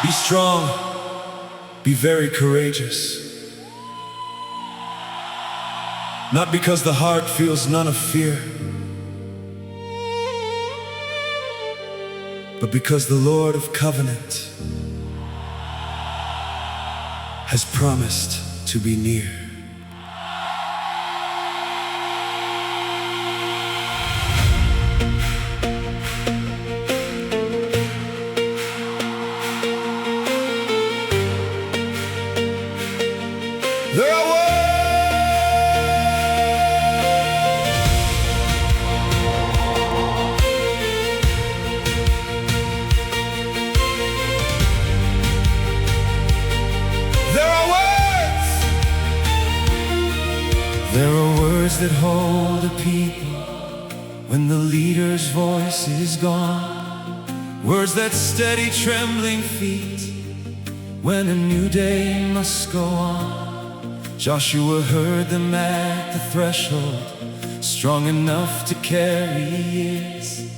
Be strong, be very courageous. Not because the heart feels none of fear, but because the Lord of covenant has promised to be near. There are words that hold a people when the leader's voice is gone. Words that steady trembling feet when a new day must go on. Joshua heard them at the threshold, strong enough to carry years.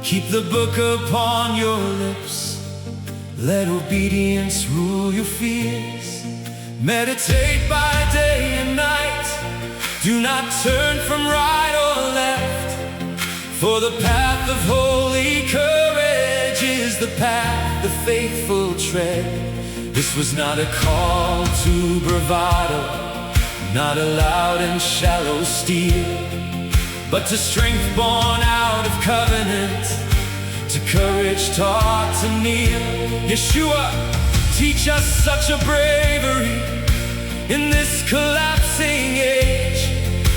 Keep the book upon your lips, let obedience rule your fears. Meditate by day and night, do not turn from right or left, for the path of holy courage is the path the faithful tread. This was not a call to bravado, not a loud and shallow steel, but to strength born out of covenant, to courage taught to kneel. Yeshua, teach us such a bravery in this collapsing age,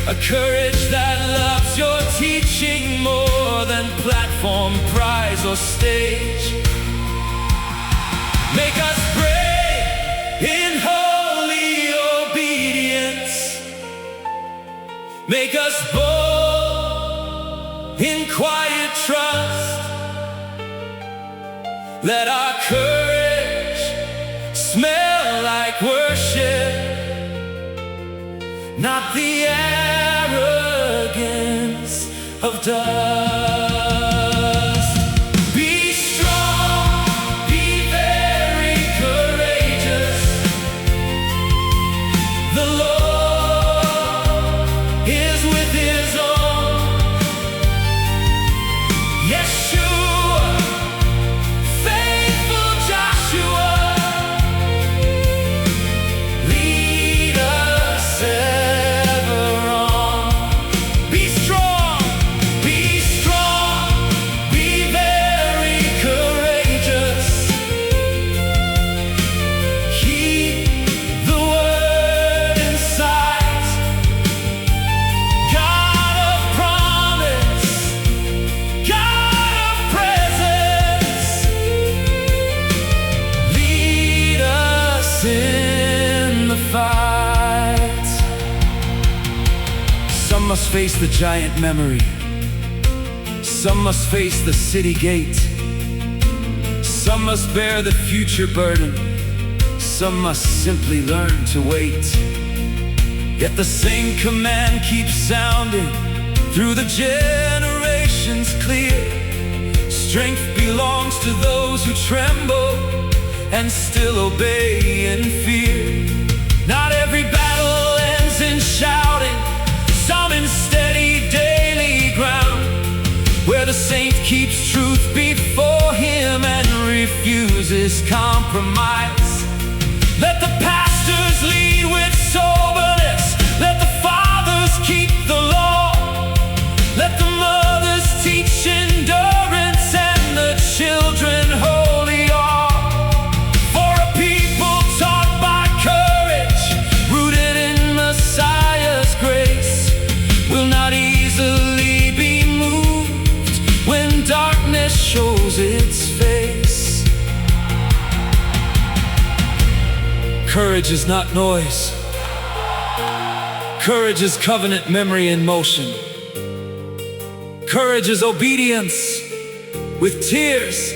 a courage that loves your teaching more than platform, prize, or stage. Make us brave in holy obedience, make us bold in quiet trust. Let our courage smell like worship, not the arrogance of dust. Be strong, be very courageous. The Lord is with His own. Yeshua, faithful Joshua, lead us ever on. Be strong, be very courageous. Keep the word in sight, God of promise, God of presence. Lead us in the fight. Some must face the giant memory, some must face the city gate, some must bear the future burden, some must simply learn to wait. Yet the same command keeps sounding through the generations clear. Strength belongs to those who tremble and still obey in fear. Not every battle ends in shouting, some in steady daily ground, where the saint keeps truth before him and refuses compromise. Let the pastors lead with soberness, let the fathers keep the law, let the mothers teach endurance and the children holy awe. For a people taught by courage, rooted in Messiah's grace, will not easily be moved when darkness shows its face. Courage is not noise. Courage is covenant memory in motion. Courage is obedience with tears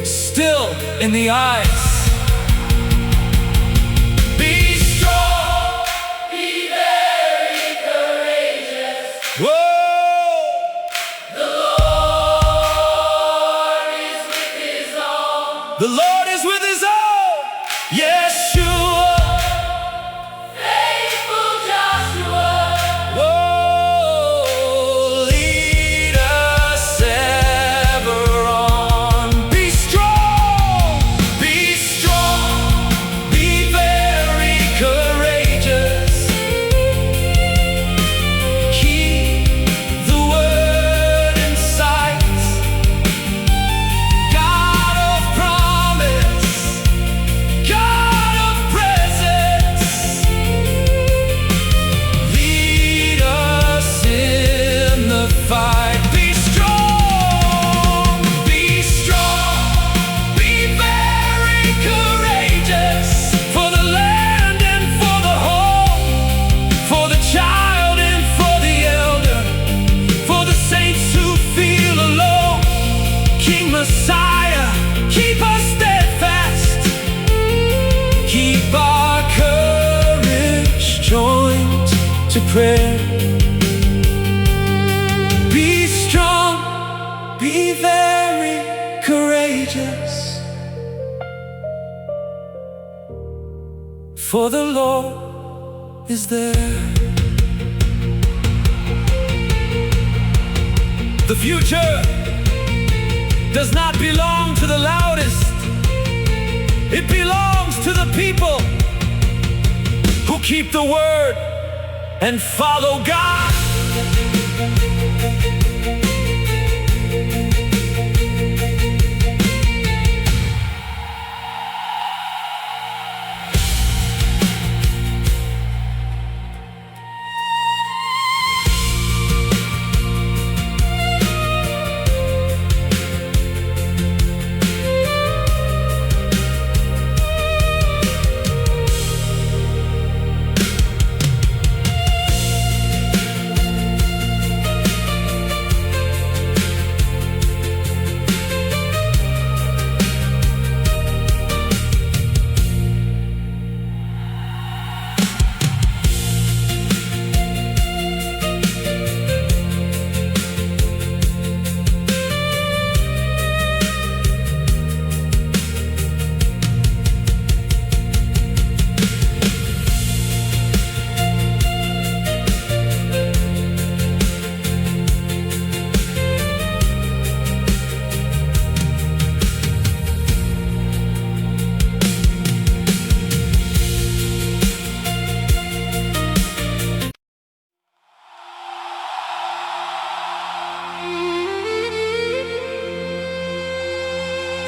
still in the eyes. Be strong, be very courageous. Whoa! The Lord is with His own. The Lord is with His own. to prayer. Be strong, be very courageous, for the Lord is there. The future does not belong to the loudest. It belongs to the people who keep the word and follow God.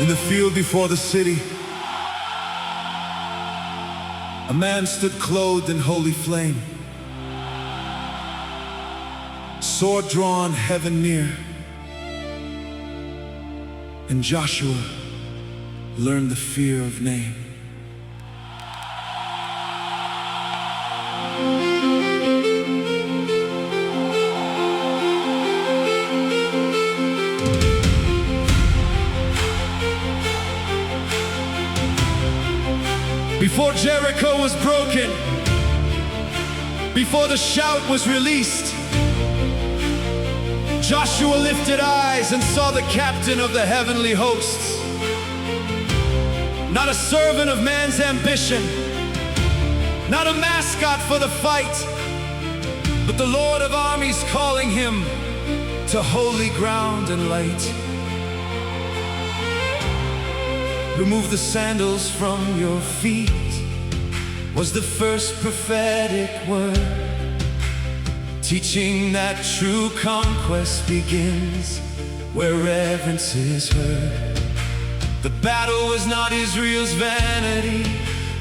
In the field before the city, a man stood clothed in holy flame, sword drawn, heaven near. And Joshua learned the fear of name. Before Jericho was broken, before the shout was released, Joshua lifted eyes and saw the captain of the heavenly hosts. Not a servant of man's ambition, not a mascot for the fight, but the Lord of armies calling him to holy ground and light. Remove the sandals from your feet was the first prophetic word, teaching that true conquest begins where reverence is heard. The battle was not Israel's vanity,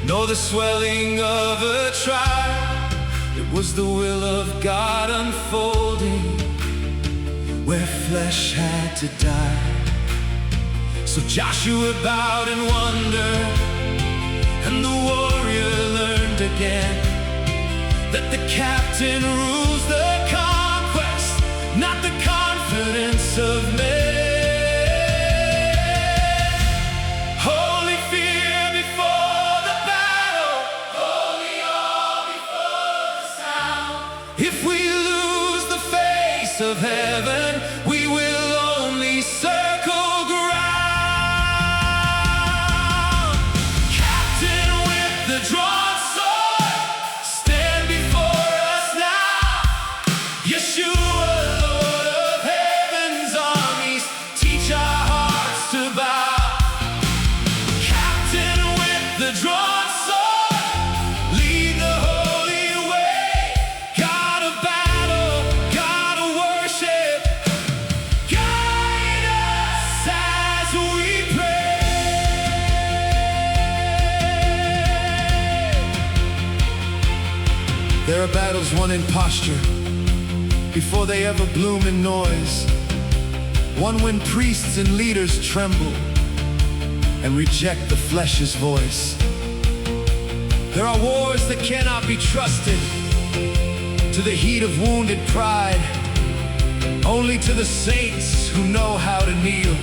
nor the swelling of a tribe. It was the will of God unfolding where flesh had to die. So Joshua bowed in wonder, and the warrior learned again that the captain rules the conquest, not the confidence of men. Holy fear before the battle, holy awe before the sound. If we lose the face of heaven, we will only circle ground. Drawn sword, stand before us now. Yeshua, Lord of heaven's armies, teach our hearts to bow. Captain with the drawn sword, lead the holy way. God of battle, God of worship, guide us as we pray. There are battles won in posture before they ever bloom in noise. One when priests and leaders tremble and reject the flesh's voice. There are wars that cannot be trusted to the heat of wounded pride, only to the saints who know how to kneel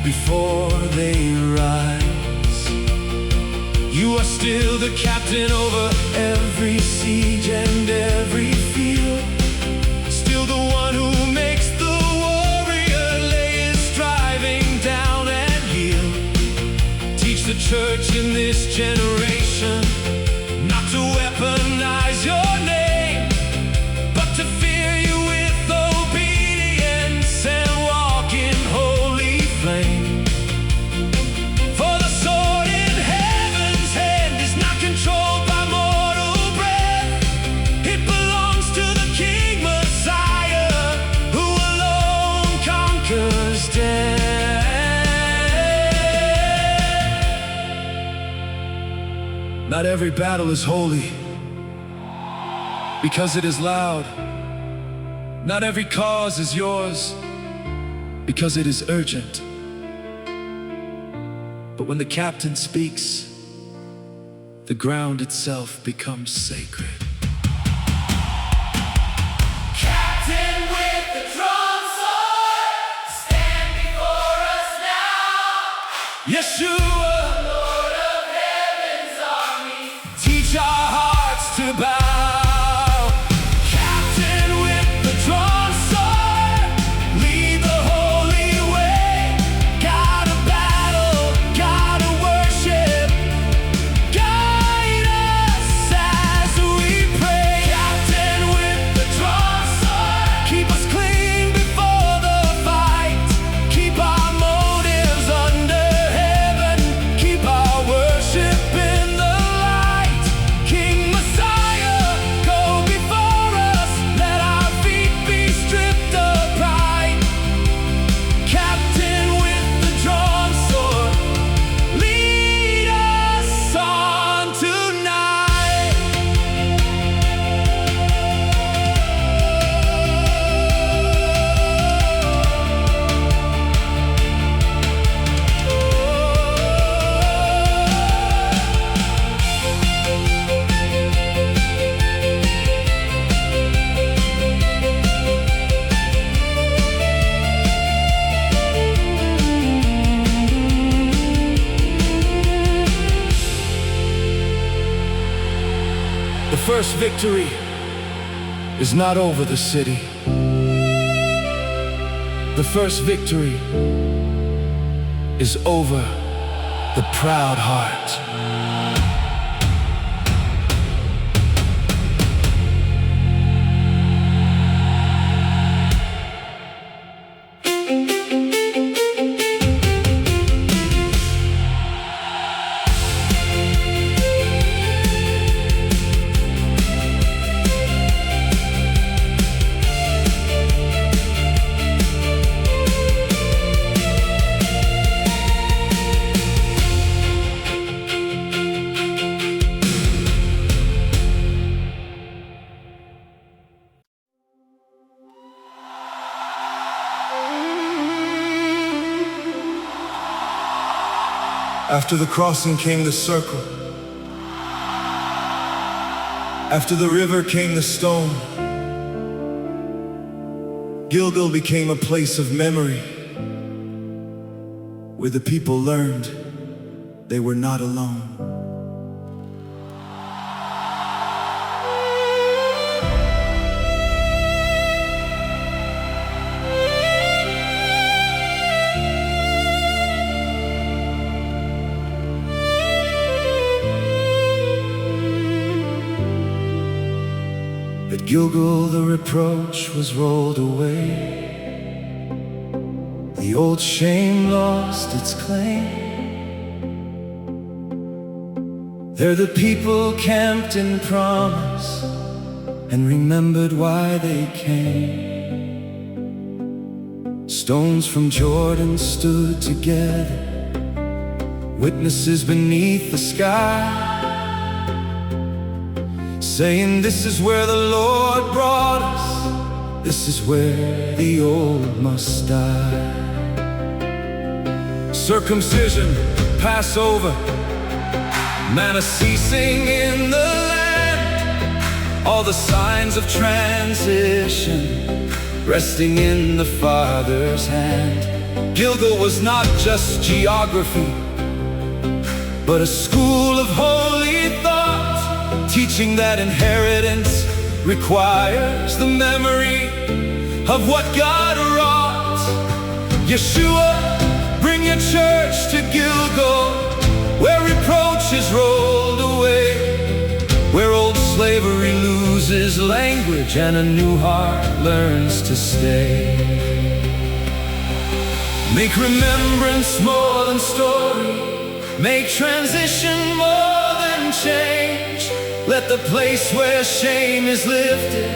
before they rise. You are still the captain over every siege and Not every battle is holy because it is loud. Not every cause is yours because it is urgent. But when the captain speaks, the ground itself becomes sacred. Captain with the drawn sword, stand before us now. Yeshua, Lord of heaven's army, teach our hearts to bow. Captain with the drawn sword, lead the holy way. God of battle, God of worship, guide us as we pray. Captain with the drawn sword, keep us clean before the fight. Keep our motives under heaven, keep our worship in the light. King Messiah, go before us, let our feet be stripped of pride. Captain with the drawn sword, lead us on tonight. The first victory is not over the city. The first victory is over the proud heart. After the crossing came the circle. After the river came the stone. Gilgal became a place of memory, where the people learned they were not alone. At Gilgal the reproach was rolled away. The old shame lost its claim. There the people camped in promise and remembered why they came. Stones from Jordan stood together, witnesses beneath the sky, saying, this is where the Lord brought us, this is where the old must die. Circumcision, Passover, manna ceasing in the land, all the signs of transition resting in the Father's hand. Gilgal was not just geography, but a school of holy thought, teaching that inheritance requires the memory of what God wrought. Yeshua, bring your church to Gilgal, where reproach is rolled away, where old slavery loses language and a new heart learns to stay. Make remembrance more than story, make transition more than change. Let the place where shame is lifted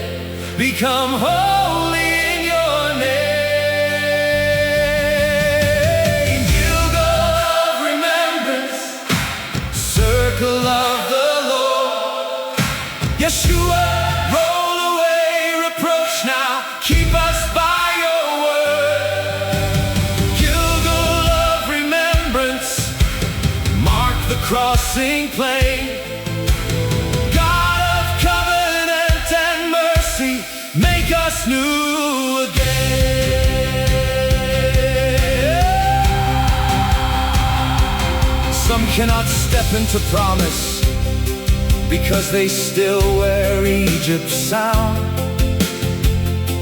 become holy in your name. Gilgal of remembrance, circle of the Yeshua, roll away reproach now, keep us by your word. Gilgal of remembrance, mark the crossing plain. God of covenant and mercy, make us new again. Some cannot step into promise because they still wear Egypt's sound,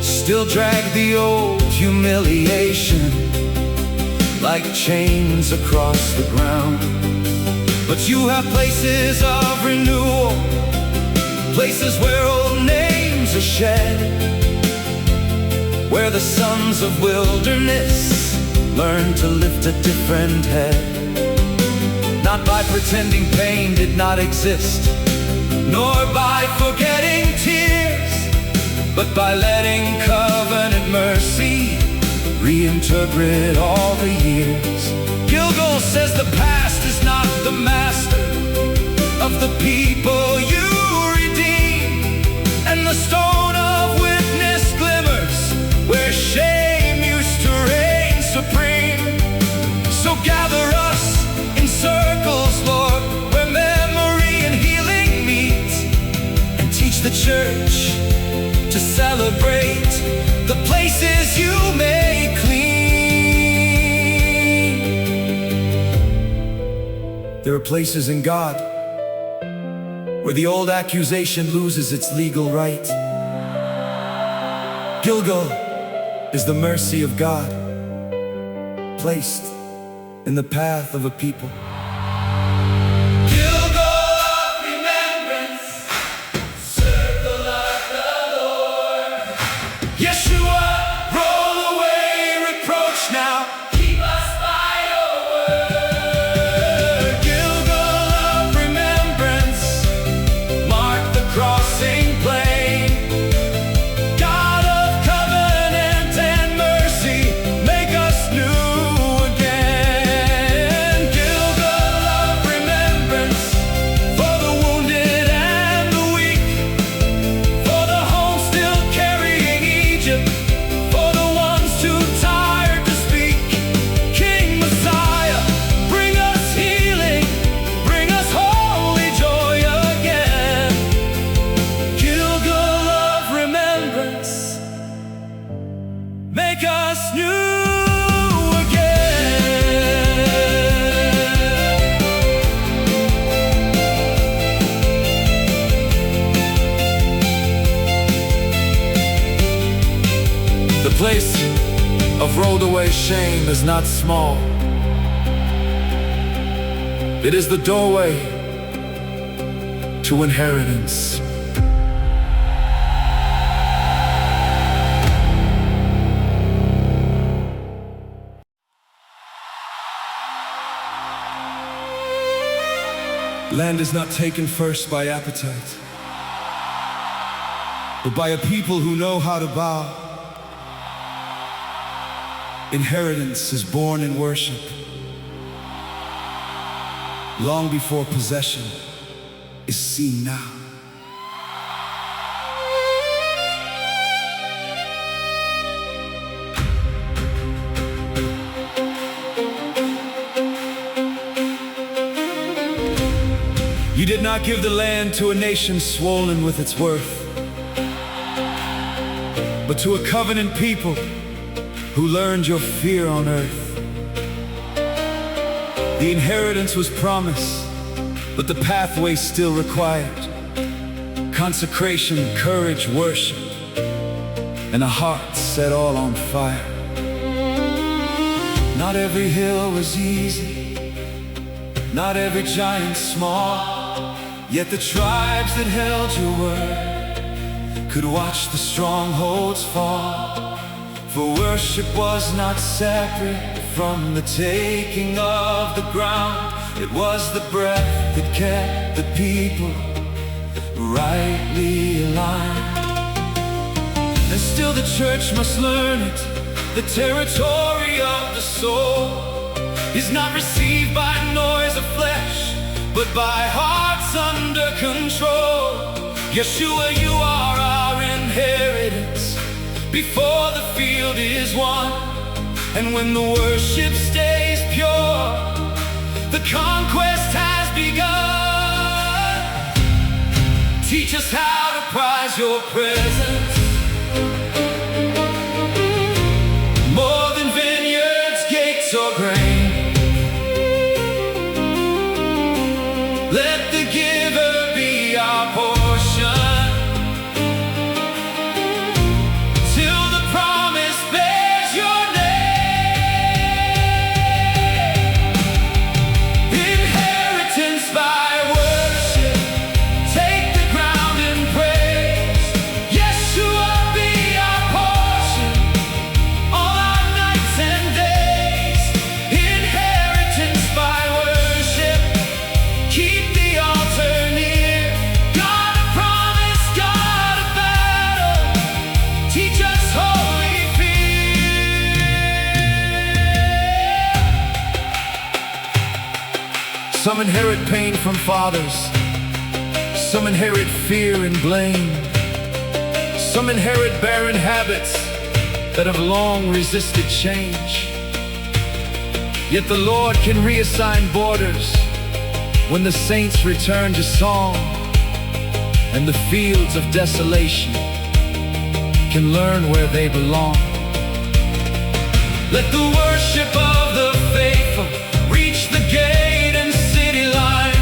still drag the old humiliation like chains across the ground. But you have places of renewal, places where old names are shed, where the sons of wilderness learn to lift a different head. Not by pretending pain did not exist, nor by forgetting tears, but by letting covenant mercy reinterpret all the years. Gilgal says the past is not the master of the people you redeem, and the stone of witness glimmers where shame used to reign supreme. So gather us in circles, Lord, where memory and healing meet, and teach the church to celebrate the places you make clean. There are places in God where the old accusation loses its legal right. Gilgal is the mercy of God placed in the path of a people. Gilgal of remembrance, circle of the Lord. Yeshua, roll away reproach now, keep us by your word. Gilgal of remembrance, mark the crossing plain. God of covenant and mercy, make us new again. Gilgal of remembrance, for the wounded and the weak, for the home still carrying Egypt, for the ones too tired to speak. King Messiah, bring us healing, bring us holy joy again. Gilgal of remembrance, make us new again. The place of rolled away shame is not small. It is the doorway to inheritance. Land is not taken first by appetite, but by a people who know how to bow. Inheritance is born in worship, long before possession is seen now. You did not give the land to a nation swollen with its worth, but to a covenant people who learned your fear on earth. The inheritance was promised, but the pathway still required consecration, courage, worship, and a heart set all on fire. Not every hill was easy, not every giant small, yet the tribes that held your word could watch the strongholds fall. For worship was not separate from the taking of the ground. It was the breath that kept the people rightly aligned. And still the church must learn it. The territory of the soul is not received by noise of flesh, but by hearts under control. Yeshua, you are our inheritance before the field is won. And when the worship stays pure, the conquest has begun. Teach us how to prize your presence more than vineyards, gates, or grain. Let the giver be our portion till the promise bears your name. Inheritance by worship, take the ground in praise. Yeshua, be our portion all our nights and days. Inheritance by worship, keep the altar near. God of promise, God of battle, teach us holy fear. Some inherit pain from fathers, some inherit fear and blame, some inherit barren habits that have long resisted change. Yet the Lord can reassign borders when the saints return to song, and the fields of desolation can learn where they belong. Let the worship of the faithful reach the gate and city line.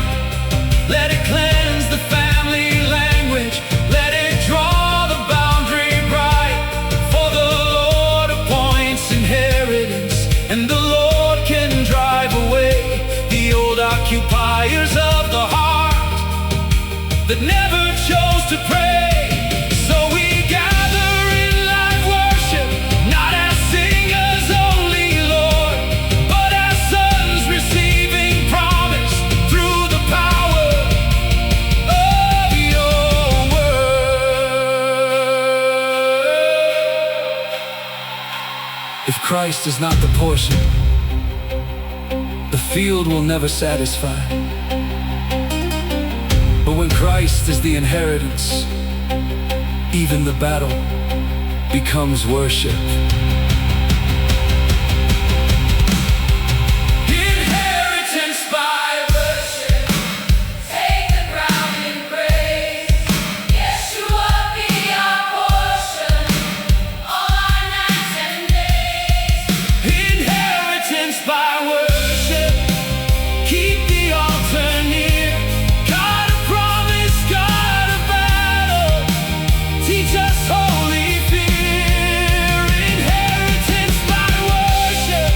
Let it cleanse the family language. Let it draw the boundary bright. For the Lord appoints inheritance, and the Lord can drive away the old occupiers of the heart that never chose to pray. So we gather in live worship, not as singers only, Lord, but as sons receiving promise through the power of your word. If Christ is not the portion, the field will never satisfy. But when Christ is the inheritance, even the battle becomes worship. Inheritance by worship, take the ground in praise. Yeshua, be our portion all our nights and days. Inheritance by worship, keep the altar near. God of promise, God of battle, teach us holy fear. Inheritance by worship,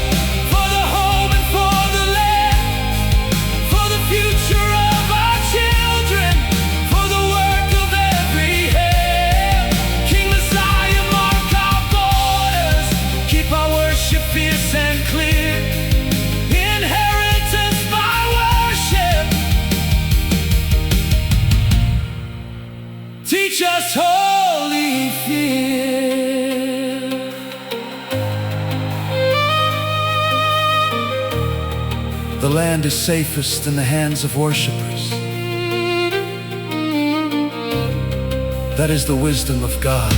for the home and for the land, for the future of our children, for the work of every hand. King Messiah, mark our borders, keep our worship fierce and clear. Inheritance by worship, teach us holy fear. The land is safest in the hands of worshipers. That is the wisdom of God.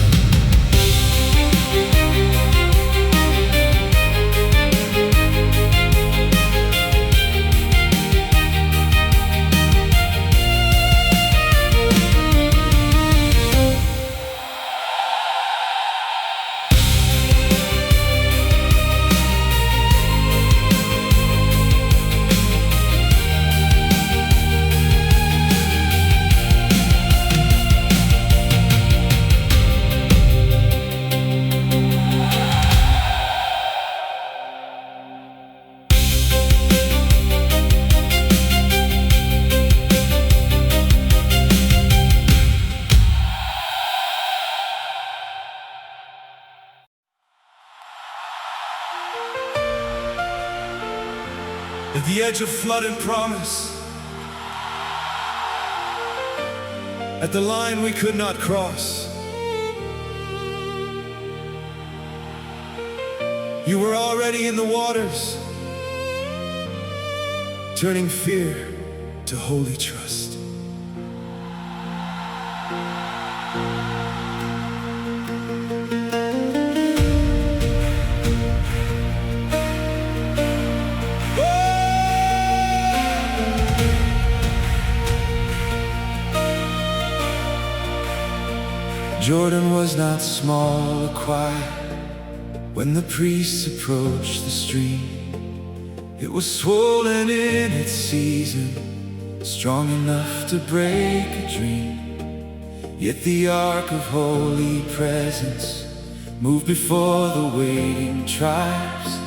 At the edge of flooded promise, at the line we could not cross, you were already in the waters, turning fear to holy trust. Jordan was not small or quiet when the priests approached the stream. It was swollen in its season, strong enough to break a dream. Yet the ark of holy presence moved before the waiting tribes,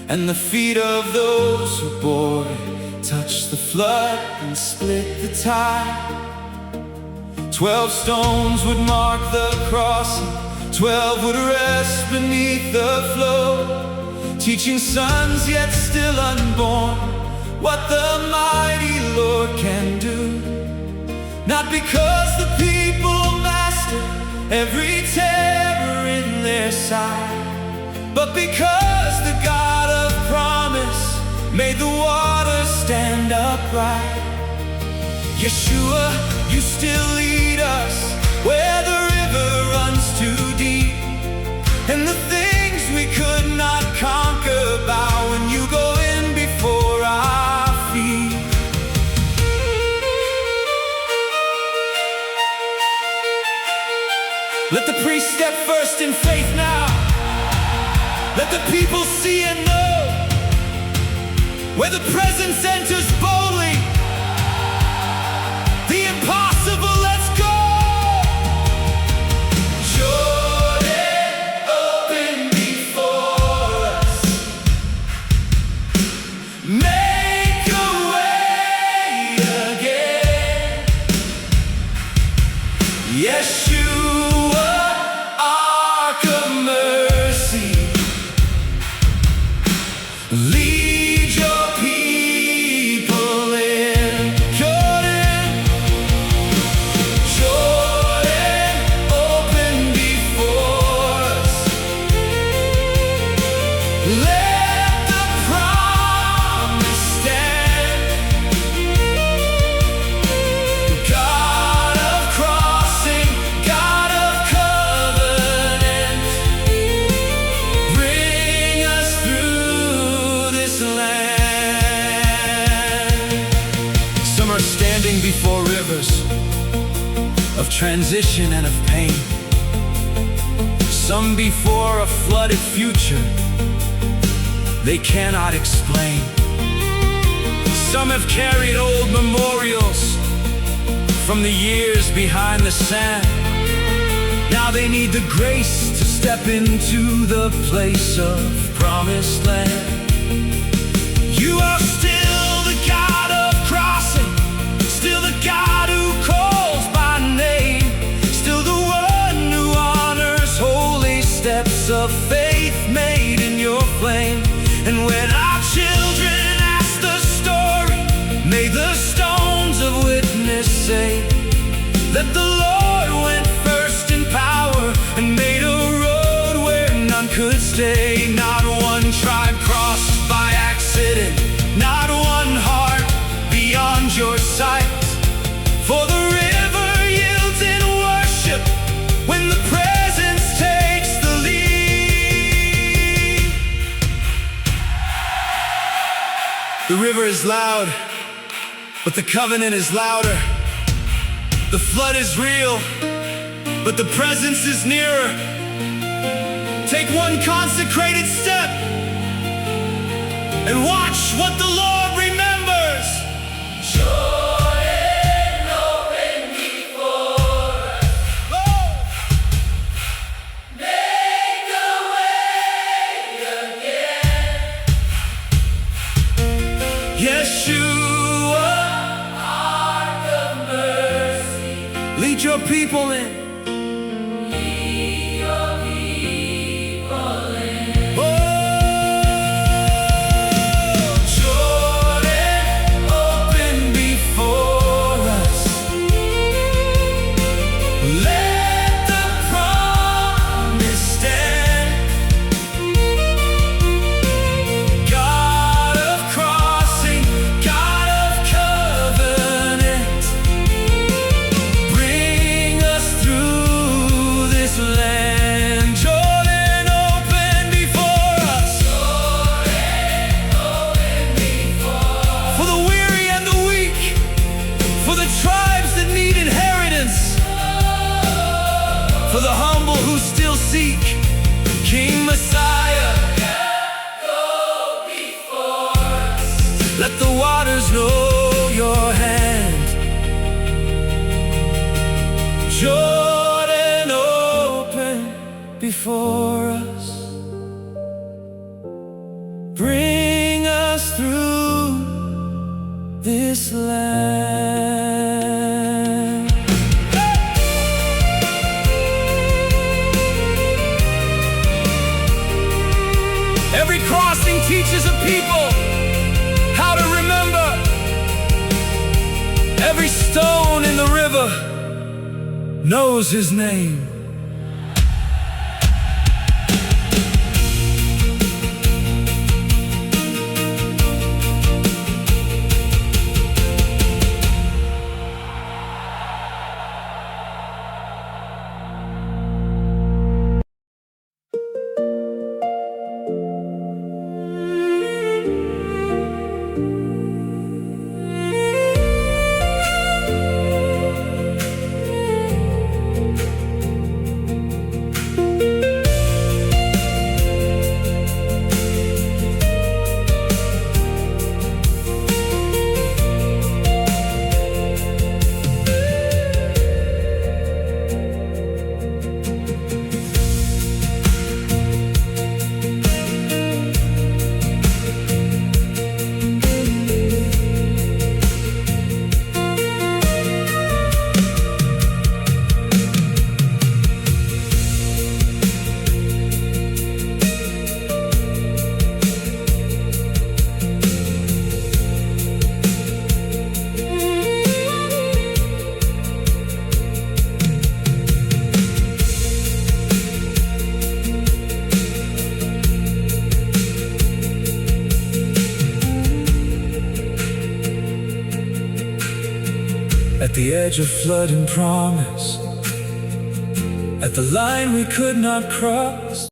and the feet of those who bore it touched the flood and split the tide. 12 stones would mark the crossing, 12 would rest beneath the flow, teaching sons yet still unborn what the mighty Lord can do. Not because the people mastered every terror in their sight, but because the God of promise made the waters stand upright. Yeshua, you still lead us where the river runs too deep, and the things we could not conquer bow when you go in before our feet. Let the priest step first in faith now. Let the people see and know where the presence enters boldly. The impossible, let's go. Jordan, open before us. Make a way again. Yeshua, ark of mercy, lead your people in. Jordan, Jordan, open before us. Let the promise stand. God of crossing, God of covenant, bring us through this land. Some are standing before rivers of transition and of pain, some before a flooded future they cannot explain. Some have carried old memorials from the years behind the sand. Now they need the grace to step into the place of promised land. You are still the God of crossing, still the God who calls by name, still the one who honors holy steps of faith made in your flame. And when our children ask the story, may the stones of witness say that the Lord went first in power and made a road where none could stay. Not one tribe crossed by accident, not one heart beyond your sight. For the river yields in worship when the presence takes the lead. The river is loud, but the covenant is louder. The flood is real, but the presence is nearer. Take one consecrated step and watch what the Lord remembers. Jordan, open before us. Make a way again. Yeshua, ark of mercy, lead your people in. Lead your people in. Oh, Jordan, open before us. Let the promise stand. God of crossing, God of covenant, bring us through humble who still seek King Messiah. Go before us. Let the waters know your hand. Jordan open before us. Bring us through this land. Every crossing teaches a people how to remember. Every stone in the river knows his name. At the edge of flood and promise, at the line we could not cross.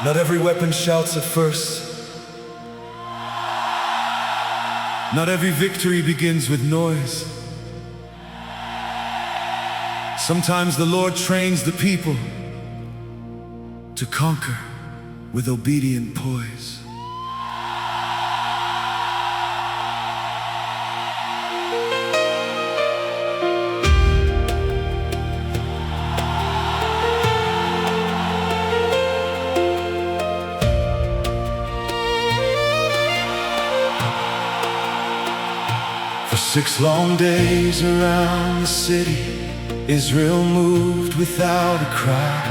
Not every weapon shouts at first. Not every victory begins with noise. Sometimes the Lord trains the people to conquer with obedient poise. For 6 long days around the city, Israel moved without a cry.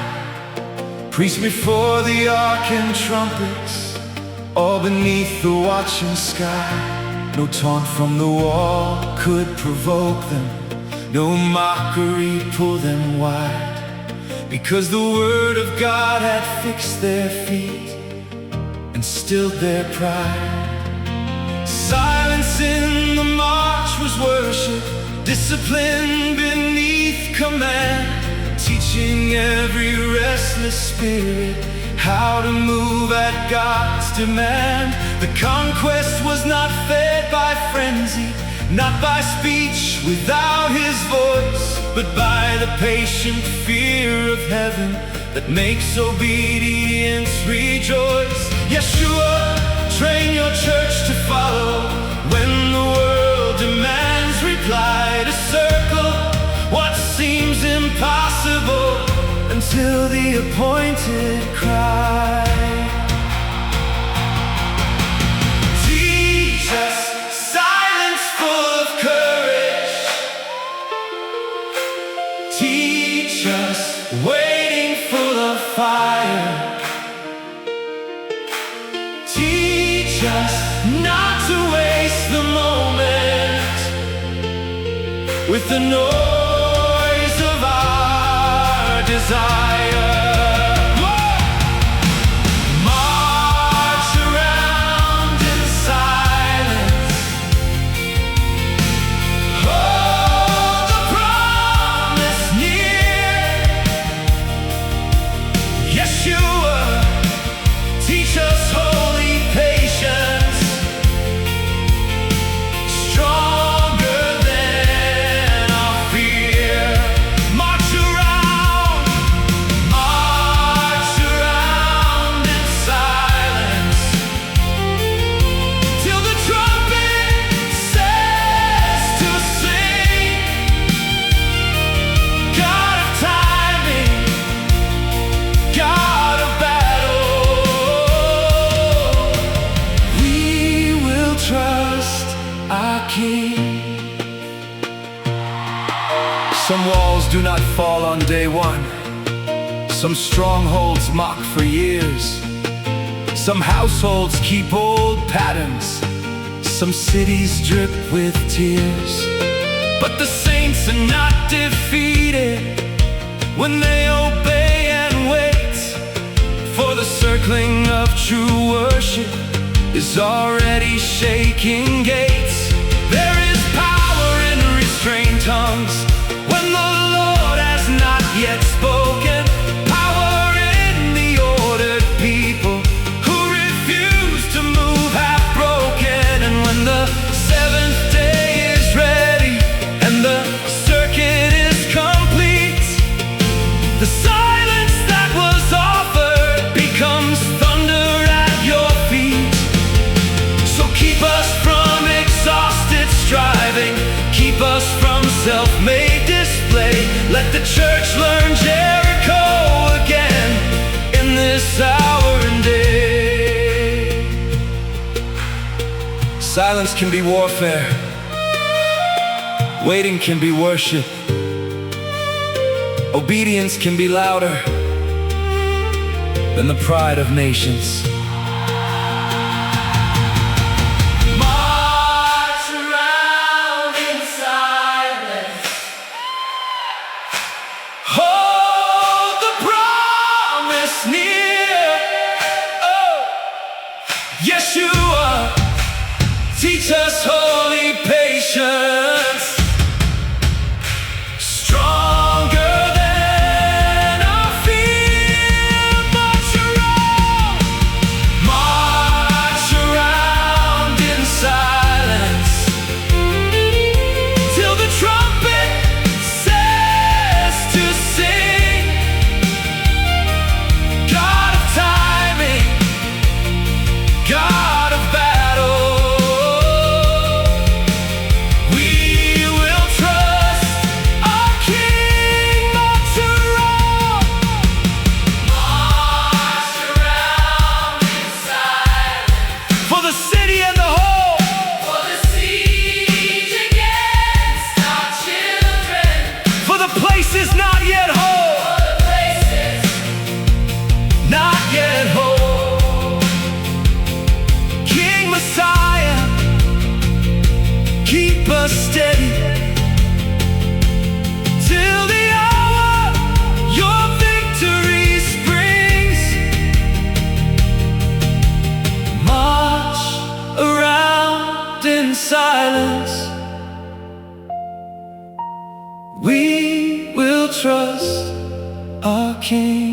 Priests before the ark and trumpets, all beneath the watching sky. No taunt from the wall could provoke them, no mockery pull them wide, because the word of God had fixed their feet and stilled their pride. Silence in the march was worship, discipline beneath command, teaching every restless spirit how to move at God's demand. The conquest was not fed by frenzy, not by speech without his voice, but by the patient fear of heaven that makes obedience rejoice. Yeshua, train your church to follow when the world demands reply, to circle what seems impossible until the appointed cry. Teach us silence full of courage. Teach us waiting full of fire. Teach us not to waste the moment with the noise of our desire. March around in silence. Hold the promise near. Yeshua, teach us holy patience, stronger than Some walls do not fall on day one. Some strongholds mock for years. Some households keep old patterns. Some cities drip with tears. But the saints are not defeated when they obey and wait, for the circling of true worship is already shaking gates. There is power in restrained tongues when the Lord has not yet spoken. Power in the ordered people who refuse to move half broken. And when the seventh day is ready and the circuit is complete, the silence that was offered becomes thunder at your feet. So keep us from exhausted striving, keep us from self-made display. Let the church learn Jericho again in this hour and day. Silence can be warfare. Waiting can be worship. Obedience can be louder than the pride of nations. March around in silence. Hold the promise near. Oh, Yeshua, teach us holy patience. Stronger than our fear. March around in silence till the trumpet says to sing. God of timing, God of battle, we will trust our King. March around in silence for the city and the whole. For the siege against our children. For the places not yet whole. For the places Not yet whole. King Messiah, keep us steady till the hour your victory springs. March around in silence. We will trust our King.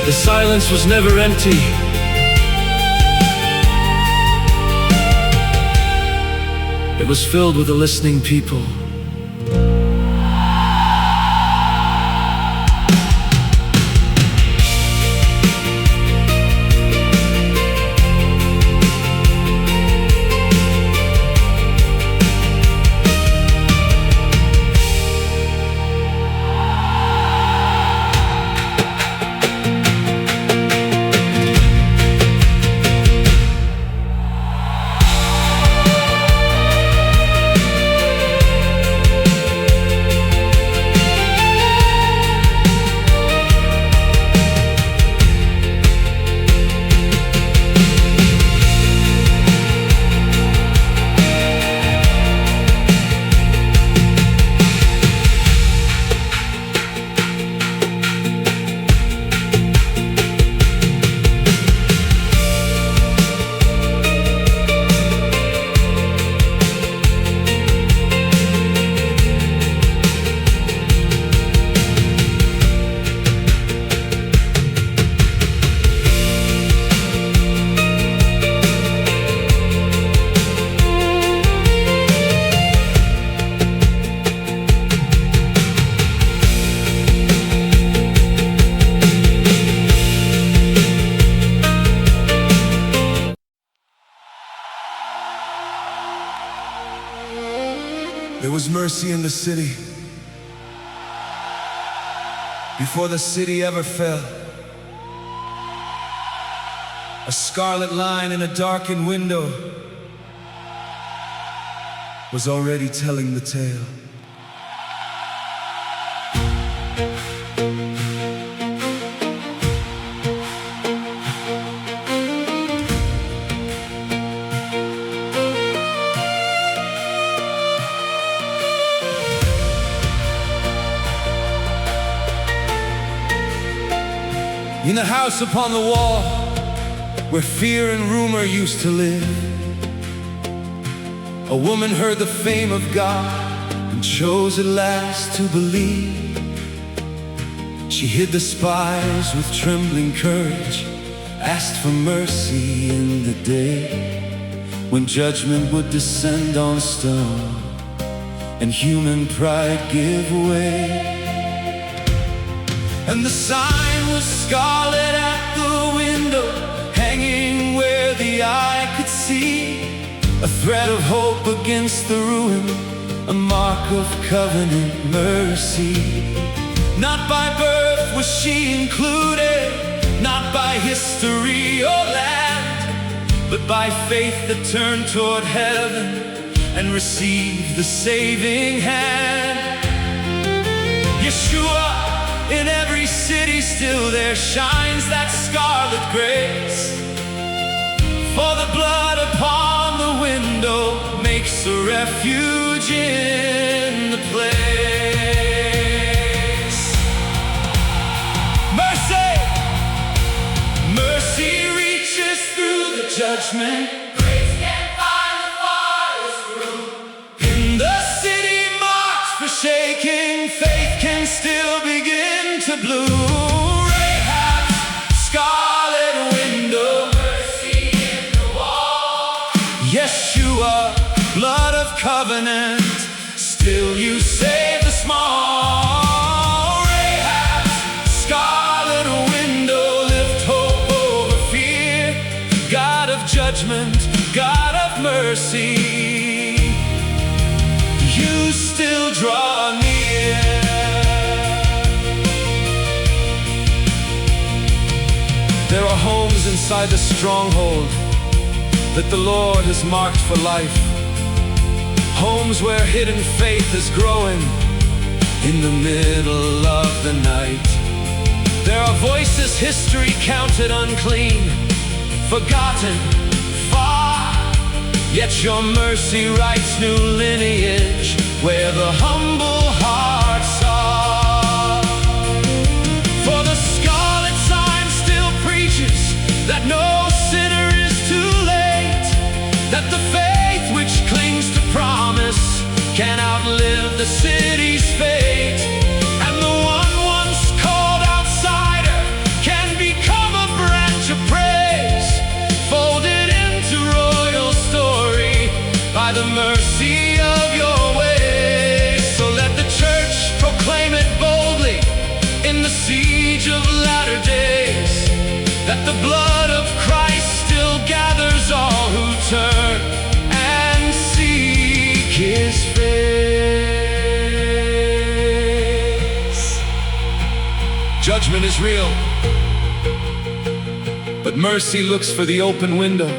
The silence was never empty. It was filled with a listening people. There was mercy in the city before the city ever fell. A scarlet line in a darkened window was already telling the tale. In the house upon the wall, where fear and rumor used to live, a woman heard the fame of God and chose at last to believe. She hid the spies with trembling courage, asked for mercy in the day when judgment would descend on stone and human pride give way. And the sign was scarlet at the window, hanging where the eye could see, a thread of hope against the ruin, a mark of covenant mercy. Not by birth was she included, not by history or land, but by faith that turned toward heaven and received the saving hand. Yeshua, in every city still there shines that scarlet grace, for the blood upon the window makes a refuge in the place. Mercy, mercy reaches through the judgment. Grace can find the farthest room. In the city marked forsaken, faith can still begin to bloom. Rahab's scarlet window, mercy in the wall. Yeshua, blood of covenant, still you save the small. Rahab's scarlet window, lift hope over fear. God of judgment, God of mercy, you still draw near. There are homes inside the stronghold that the Lord has marked for life. Homes where hidden faith is growing in the middle of the night. There are voices history counted unclean, forgotten, far, yet your mercy writes new lineage where the humble hearts are. For the scarlet sign still preaches that no sinner is too late, that the faith which clings to promise can outlive the city's fate, and the one once called outsider can become a branch of praise, folded into royal story by the mercy of your ways. So let the church proclaim it boldly in the siege of latter days, that the blood of Christ still gathers all who turn and seek His face. Judgment is real, but mercy looks for the open window.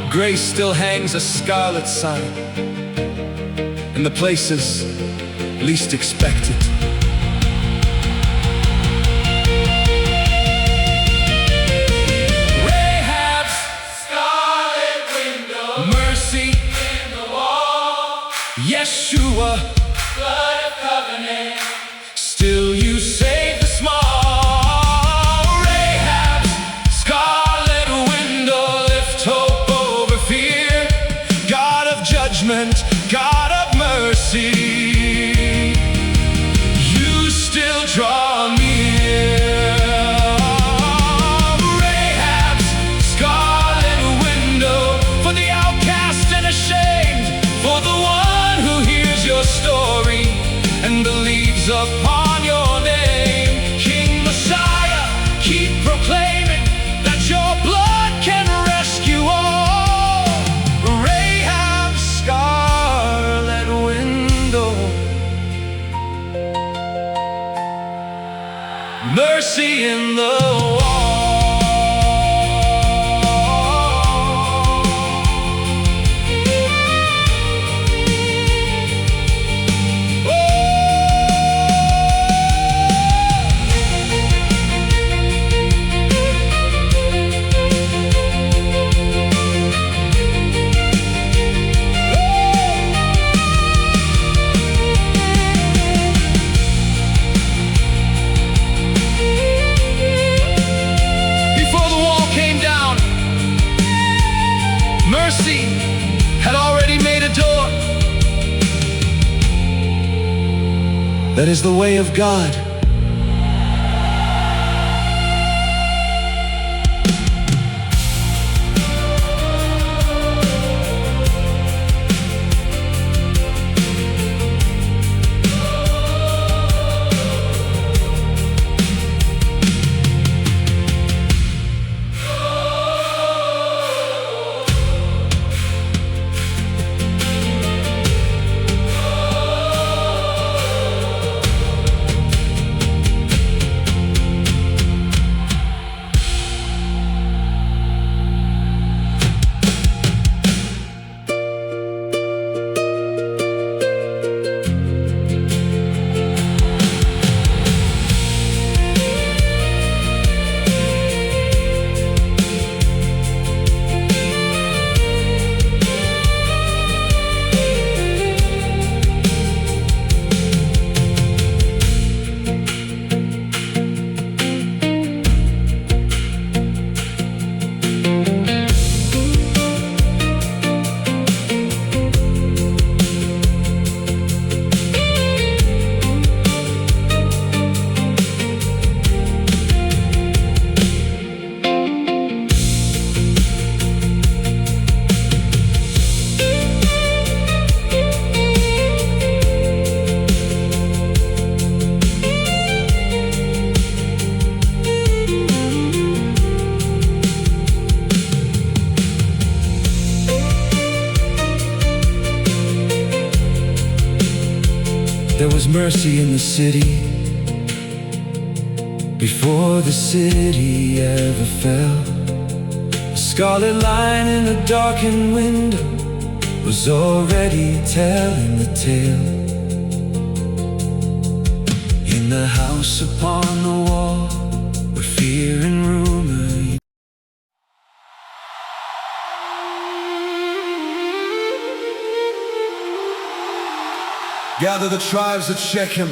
Grace still hangs a scarlet sign in the places least expected. Rahab's scarlet window, mercy in the wall. Yeshua, blood of covenant, still you save the small. Rahab's scarlet window, lift hope over fear. God of judgment, God of mercy, you still draw near. Rahab's scarlet window, for the outcast and ashamed, for the one who hears your story and believes upon your name. King Messiah, keep proclaiming that your blood can rescue all. Rahab's scarlet window, mercy had already made a door. That is the way of God. There was mercy in the city before the city ever fell. A scarlet line in a darkened window was already telling the tale. In the house upon the wall, where fear and rumor gather the tribes of Shechem.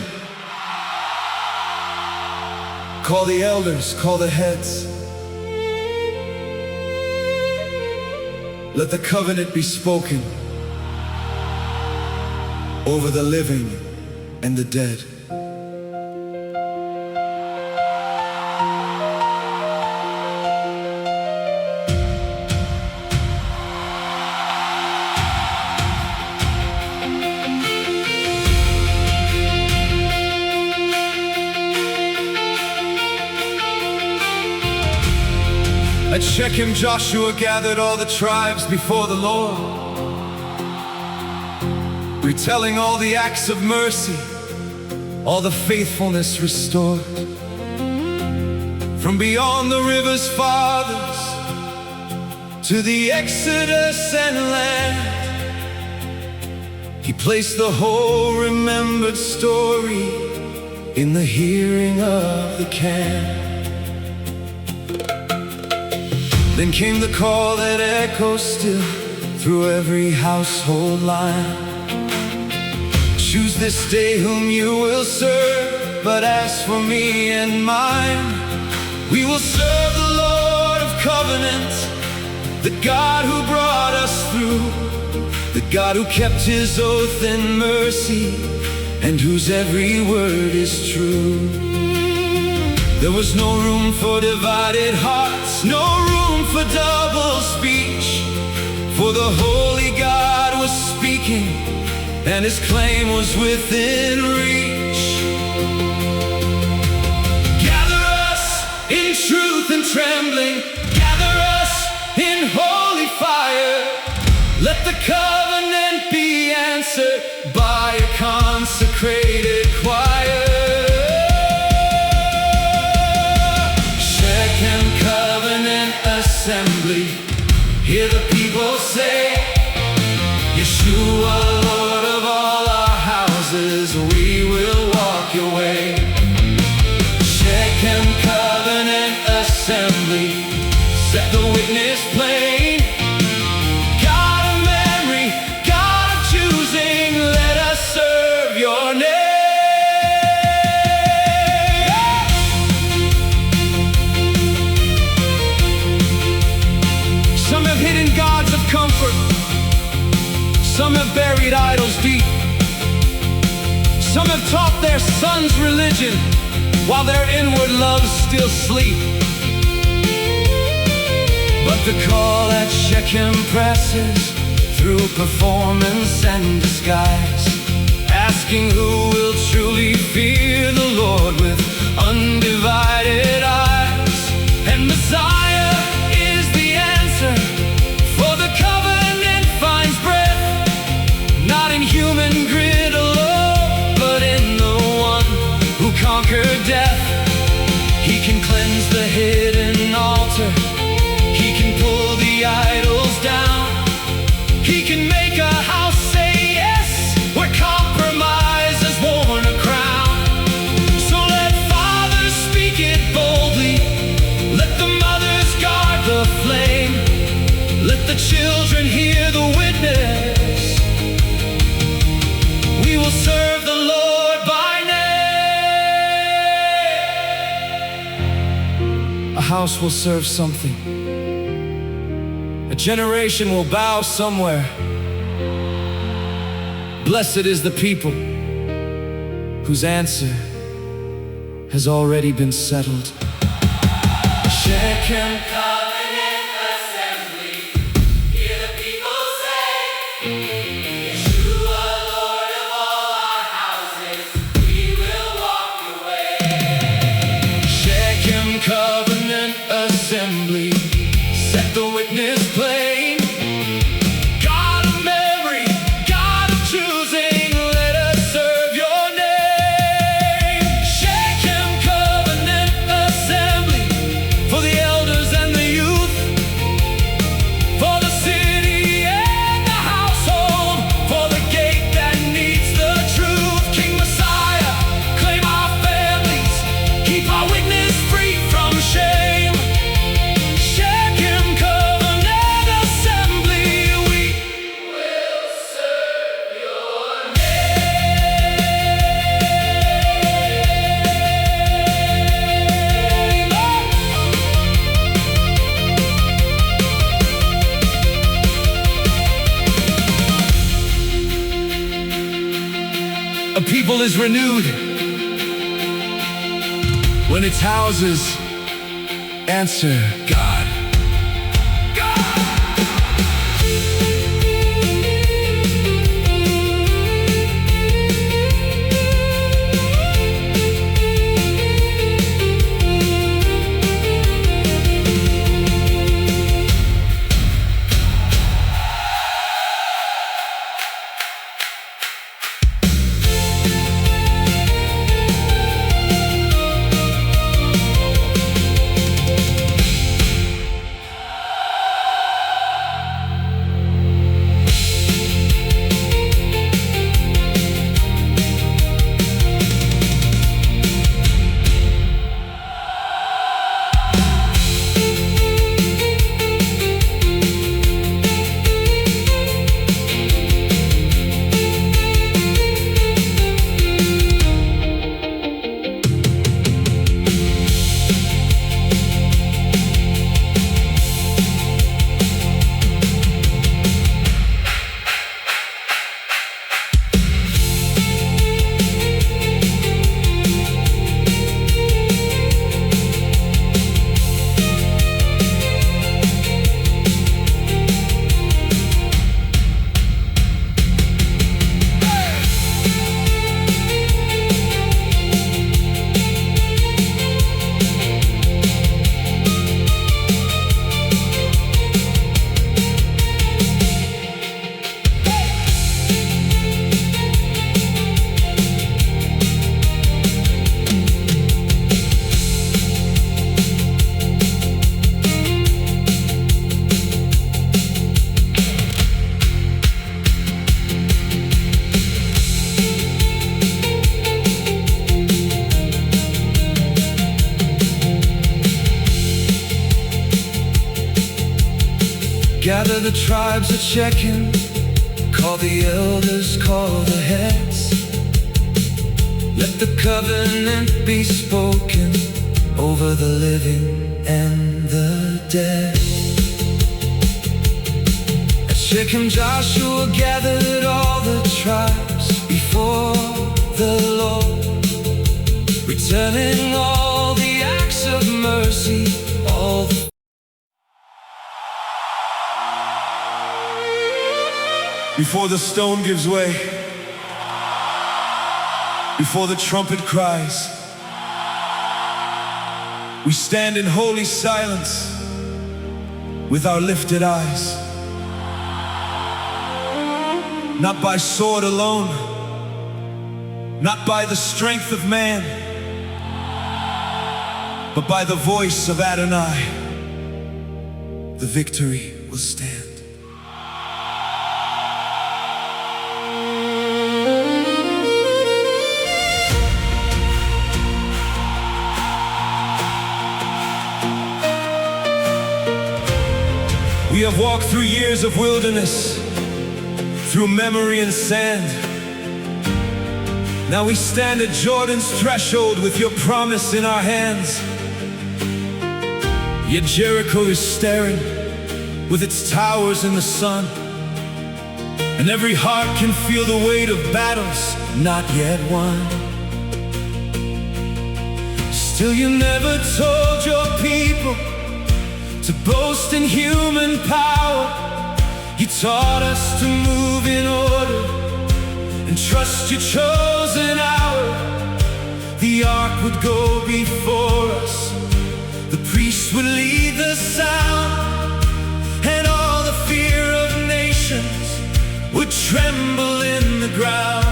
Call the elders, call the heads. Let the covenant be spoken over the living and the dead. At Shechem, Joshua gathered all the tribes before the Lord, retelling all the acts of mercy, all the faithfulness restored. From beyond the river's fathers to the Exodus and land, he placed the whole remembered story in the hearing of the can. Then came the call that echoes still through every household line. Choose this day whom you will serve, but as for me and mine, we will serve the Lord of covenants, the God who brought us through, the God who kept his oath in mercy, and whose every word is true. There was no room for divided hearts, no room for double speech, for the holy God was speaking, and his claim was within reach. Gather us in truth and trembling, gather us in holy fire. Let the covenant be answered by a consecrated choir. Assembly, hear the people say, Yeshua, Lord of all our houses, we will walk your way. Shechem Covenant Assembly, set the witness plain. God of memory, God of choosing, let us serve your name. Some have hidden gods of comfort, Some have buried idols deep. Some have taught their sons religion while their inward loves still sleep. But the call at Shechem presses through performance and disguise, asking who will truly fear the Lord with undivided eyes. And Messiah is the answer, for the covenant finds breath, not in human grit alone, but in the one who conquered death. He can cleanse the hidden altar, he can pull the idols down, he can make a house say yes where compromise has worn a crown. So let fathers speak it boldly, let the mothers guard the flame, let the children hear the witness. We will serve the Lord by name. A house will serve something. A generation will bow somewhere. Blessed is the people whose answer has already been settled. Shechem Covenant assembly, hear the people say, Yeshua, Lord of all our houses, we will walk the way. Shechem Covenant assembly, set the witness plain. God of memory, God of choosing, let us serve your name. Shechem Covenant assembly, for the elders and the youth, for the city and the household, for the gate that needs the truth. King Messiah, claim our families, keep our witness free from shame. Shechem Covenant assembly, we will serve your name. A people is renewed when its houses answer God. Gather the tribes at Shechem, call the elders, call the heads. Let the covenant be spoken over the living and the dead. At Here comes Joshua, gathered all the tribes before the Lord, returning all the acts of mercy, all the Before the stone gives way, before the trumpet cries, we stand in holy silence with our lifted eyes. Not by sword alone, not by the strength of man, but by the voice of Adonai, the victory will stand. We have walked through years of wilderness, through memory and sand. Now we stand at Jordan's threshold with your promise in our hands. Yet Jericho is staring with its towers in the sun, and every heart can feel the weight of battles not yet won. Still you never told your people to boast in human power. You taught us to move in order and trust your chosen hour. The ark would go before us, the priest would lead the sound, and all the fear of nations would tremble in the ground.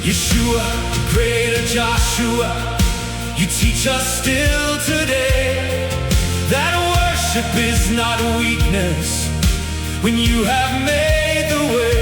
Yeshua, greater Joshua, you teach us still today that worship is not weakness when you have made the way.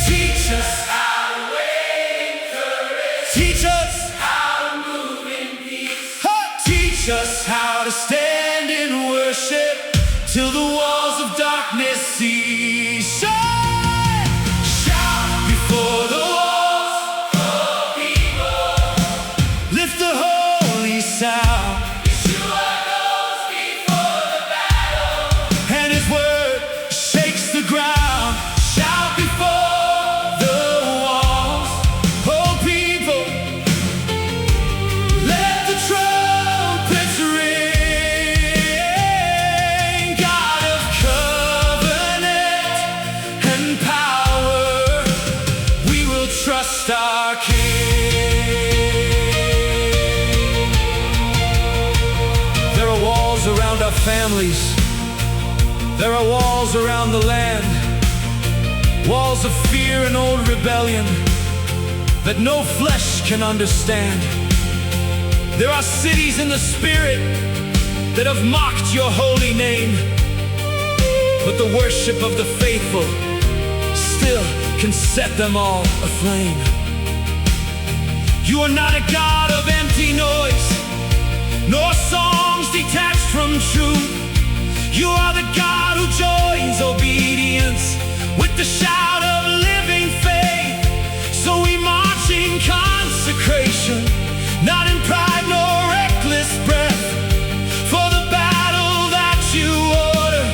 Teach us how to wait in courage. Teach us how to move in peace. Teach us how to stand in worship till the walls of darkness cease. Shout, shout before the walls, oh people. Lift the holy sound. Yeshua goes before the battle, and his word shakes the ground. Shout before the walls, oh people. Let the trumpets ring. God of covenant and power, we will trust our King. There are walls around our families. There are walls around the land. Walls of fear and old rebellion that no flesh can understand. There are cities in the spirit that have mocked your holy name, but the worship of the faithful still can set them all aflame. You are not a God of empty noise, nor songs detached from truth. You are the God who joins obedience with the shout of living faith. So we march in consecration, not in pride nor reckless breath. For the battle that you order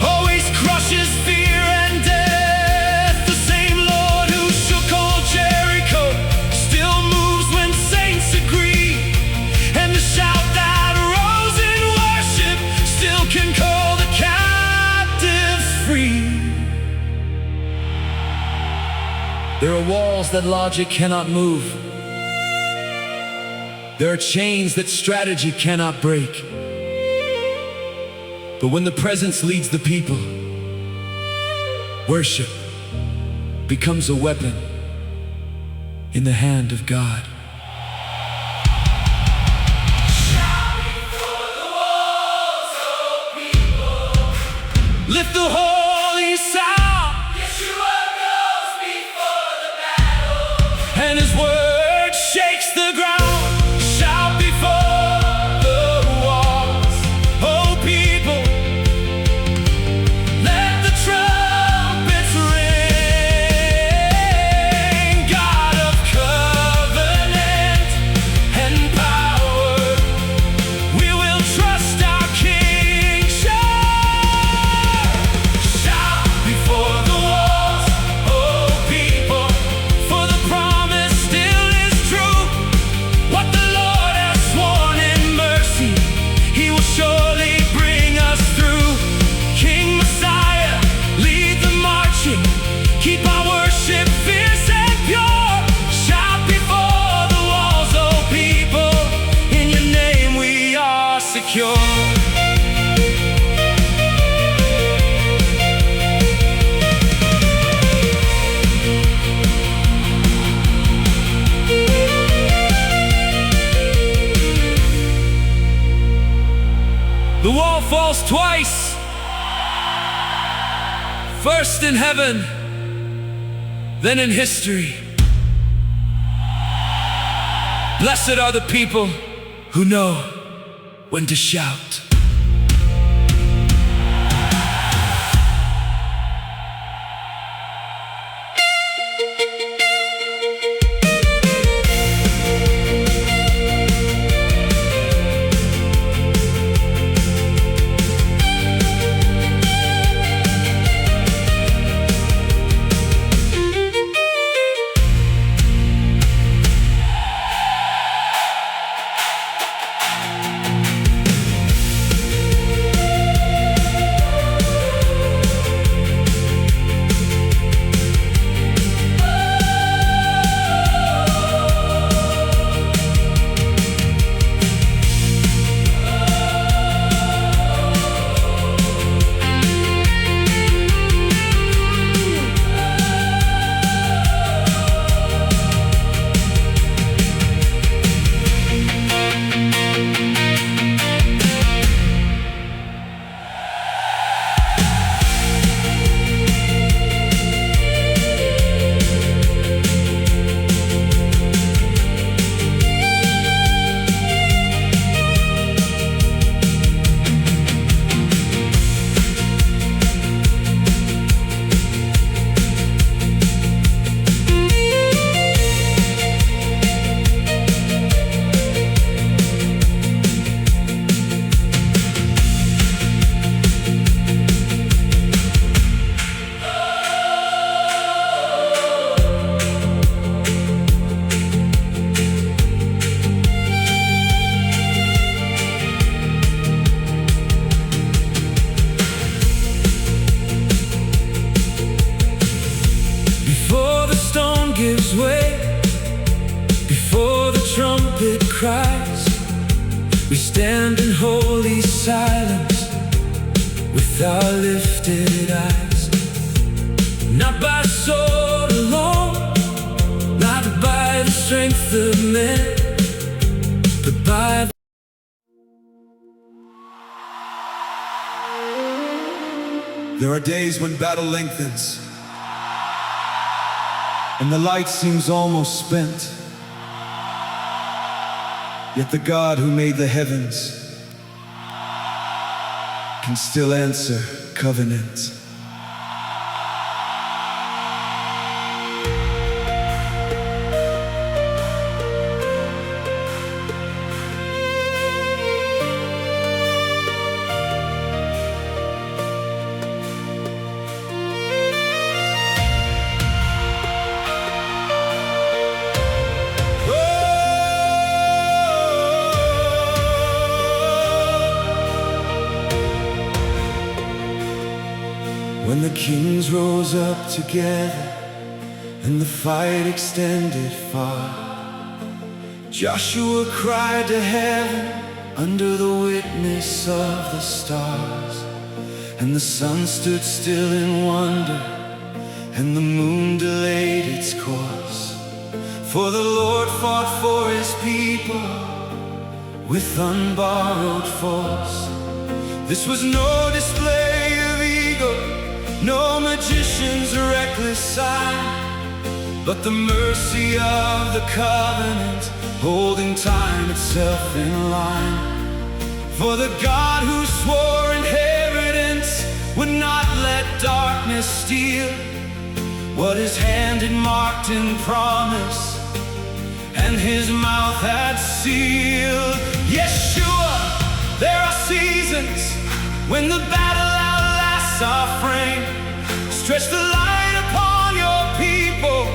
always crushes fear and death. The same Lord who shook old Jericho still moves when saints agree, and the shout that rose in worship still can call the captives free. There are walls that logic cannot move. There are chains that strategy cannot break. But when the presence leads the people, worship becomes a weapon in the hand of God. Lift the holy sound. Yeshua goes before the battle, and his word shakes the ground. Shout before the walls, oh people. Let the trumpets ring. God of covenant secure. The wall falls twice, first in heaven, then in history. Blessed are the people who know when to shout. Gives way before the trumpet cries. We stand in holy silence with our lifted eyes. Not by sword alone, not by the strength of men, but by There are days when battle lengthens and the light seems almost spent. Yet the God who made the heavens can still answer covenant. When the kings rose up together and the fight extended far, Joshua cried to heaven under the witness of the stars. And the sun stood still in wonder, and the moon delayed its course. For the Lord fought for his people with unborrowed force. This was no display of ego, no magician's reckless sign, but the mercy of the covenant, holding time itself in line. For the God who swore inheritance would not let darkness steal what his hand had marked in promise, and his mouth had sealed. Yeshua, there are seasons when the battle outlasts our frame. Stretch the light upon your people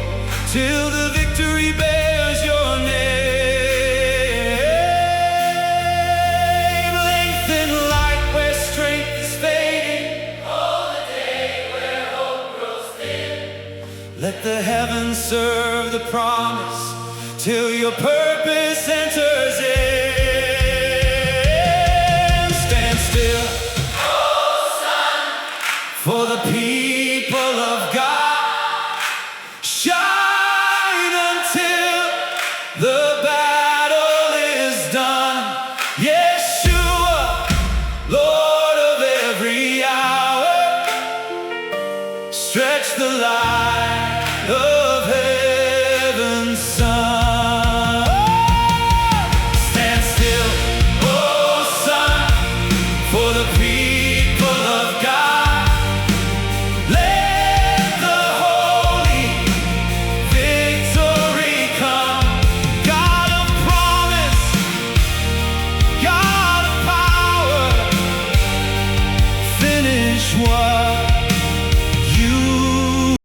till the victory bears your name. Lengthen light where strength is fading, oh, the day where hope grows dim. Let the heavens serve the promise till your purpose enters in. still.